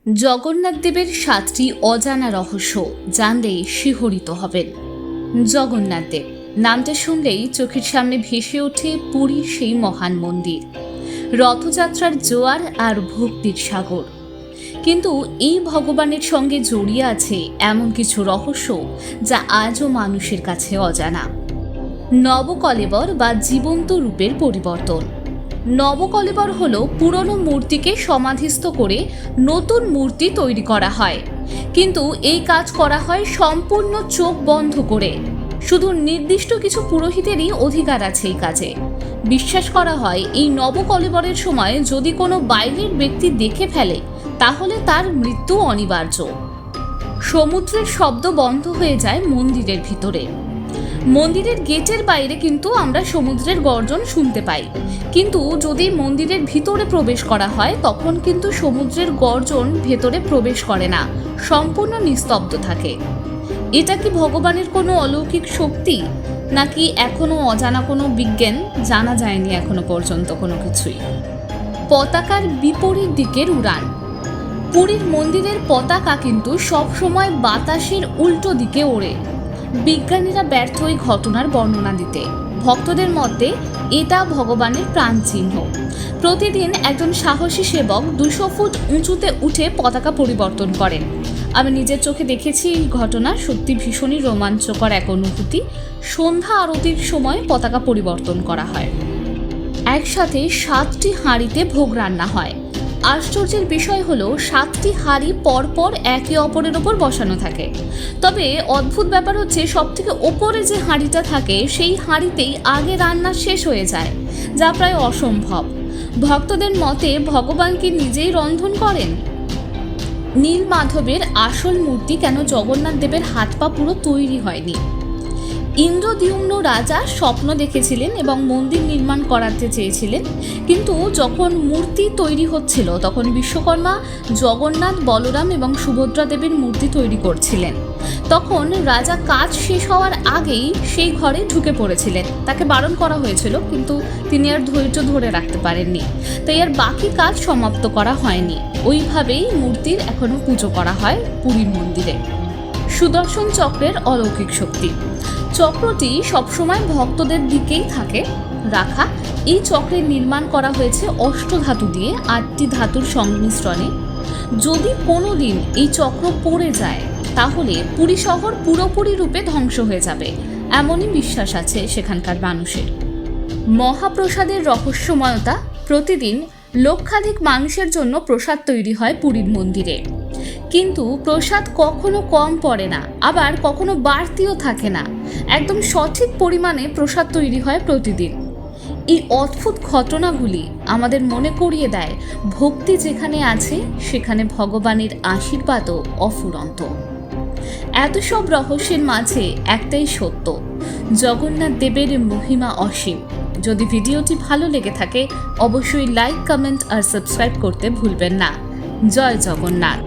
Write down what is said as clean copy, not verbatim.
জগন্নাথ দেবের 7টি অজানা রহস্য জানলে শিহরিত হবেন। জগন্নাথ দেব নামটা শুনলেই চোখের সামনে ভেসে ওঠে পুরীর সেই মহান মন্দির, রথযাত্রার জোয়ার আর ভক্তির সাগর। কিন্তু এই ভগবানের সঙ্গে জড়িয়ে আছে এমন কিছু রহস্য যা আজও মানুষের কাছে অজানা। নবকলেবর বা জীবন্ত রূপের পরিবর্তন। নবকলেবর হল পুরনো মূর্তিকে সমাধিস্থ করে নতুন মূর্তি তৈরি করা হয়, কিন্তু এই কাজ করা হয় সম্পূর্ণ চোখ বন্ধ করে। শুধু নির্দিষ্ট কিছু পুরোহিতেরই অধিকার আছে এই কাজে। বিশ্বাস করা হয় এই নবকলেবরের সময় যদি কোনো বাইরের ব্যক্তি দেখে ফেলে তাহলে তার মৃত্যু অনিবার্য। সমুদ্রের শব্দ বন্ধ হয়ে যায় মন্দিরের ভিতরে। মন্দিরের গেটের বাইরে কিন্তু আমরা সমুদ্রের গর্জন শুনতে পাই, কিন্তু যদি মন্দিরের ভিতরে প্রবেশ করা হয় তখন কিন্তু সমুদ্রের গর্জন ভেতরে প্রবেশ করে না, সম্পূর্ণ নিস্তব্ধ থাকে। এটা কি ভগবানের কোনো অলৌকিক শক্তি, নাকি এখনো অজানা কোনো বিজ্ঞান? জানা যায়নি এখনো পর্যন্ত কোনো কিছুই। পতাকার বিপরীত দিকের উড়ান। পুরীর মন্দিরের পতাকা কিন্তু সবসময় বাতাসের উল্টো দিকে ওড়ে। বিজ্ঞানীরা ব্যর্থ এই ঘটনার বর্ণনা দিতে। ভক্তদের মধ্যে এটা ভগবানের প্রাণ চিহ্ন। প্রতিদিন একজন সাহসী সেবক 200 ফুট উঁচুতে উঠে পতাকা পরিবর্তন করেন। আমি নিজের চোখে দেখেছি এই ঘটনা, সত্যি ভীষণই রোমাঞ্চকর এক অনুভূতি। সন্ধ্যা আরতির সময় পতাকা পরিবর্তন করা হয়। একসাথে 7টি হাঁড়িতে ভোগ রান্না হয়। আশ্চর্যের বিষয় হলো 7টি হাঁড়ি পরপর একে অপরের ওপর বসানো থাকে। তবে অদ্ভুত ব্যাপার হচ্ছে সবথেকে ওপরে যে হাঁড়িটা থাকে সেই হাঁড়িতেই আগে রান্না শেষ হয়ে যায়, যা প্রায় অসম্ভব। ভক্তদের মতে ভগবান কি নিজেই রন্ধন করেন? নীলমাধবের আসল মূর্তি কেন জগন্নাথ দেবের হাত পা পুরো তৈরি হয়নি? ইন্দ্রদ্যুম্ন রাজা স্বপ্ন দেখেছিলেন এবং মন্দির নির্মাণ করাতে চেয়েছিলেন, কিন্তু যখন মূর্তি তৈরি হচ্ছিল তখন বিশ্বকর্মা জগন্নাথ, বলরাম এবং সুভদ্রা দেবীর মূর্তি তৈরি করছিলেন। তখন রাজা কাজ শেষ হওয়ার আগেই সেই ঘরে ঢুকে পড়েছিলেন। তাকে বারণ করা হয়েছিল, কিন্তু তিনি আর ধৈর্য ধরে রাখতে পারেননি, তাই আর বাকি কাজ সমাপ্ত করা হয়নি। ওইভাবেই মূর্তির এখনো পুজো করা হয় পুরীর মন্দিরে। সুদর্শন চক্রের অলৌকিক শক্তি। চক্রটি সবসময় ভক্তদের দিকেই থাকে রাখা। এই চক্রের নির্মাণ করা হয়েছে অষ্টধাতু দিয়ে, 8টি ধাতুর সংমিশ্রণে। যদি কোনো দিন এই চক্র পড়ে যায় তাহলে পুরী শহর পুরোপুরি রূপে ধ্বংস হয়ে যাবে, এমনই বিশ্বাস আছে সেখানকার মানুষের। মহাপ্রসাদের রহস্যময়তা। প্রতিদিন লক্ষাধিক মানুষের জন্য প্রসাদ তৈরি হয় পুরীর মন্দিরে, কিন্তু প্রসাদ কখনো কম পড়ে না, আবার কখনো বাড়তিও থাকে না। একদম সঠিক পরিমাণে প্রসাদ তৈরি হয় প্রতিদিন। এই অদ্ভুত ঘটনাগুলি আমাদের মনে করিয়ে দেয় ভক্তি যেখানে আছে সেখানে ভগবানের আশীর্বাদও অফুরন্ত। এত সব রহস্যের মাঝে একটাই সত্য, জগন্নাথ দেবের মহিমা অসীম। যদি ভিডিওটি ভালো লেগে থাকে অবশ্যই লাইক, কমেন্ট আর সাবস্ক্রাইব করতে ভুলবেন না। জয় জগন্নাথ।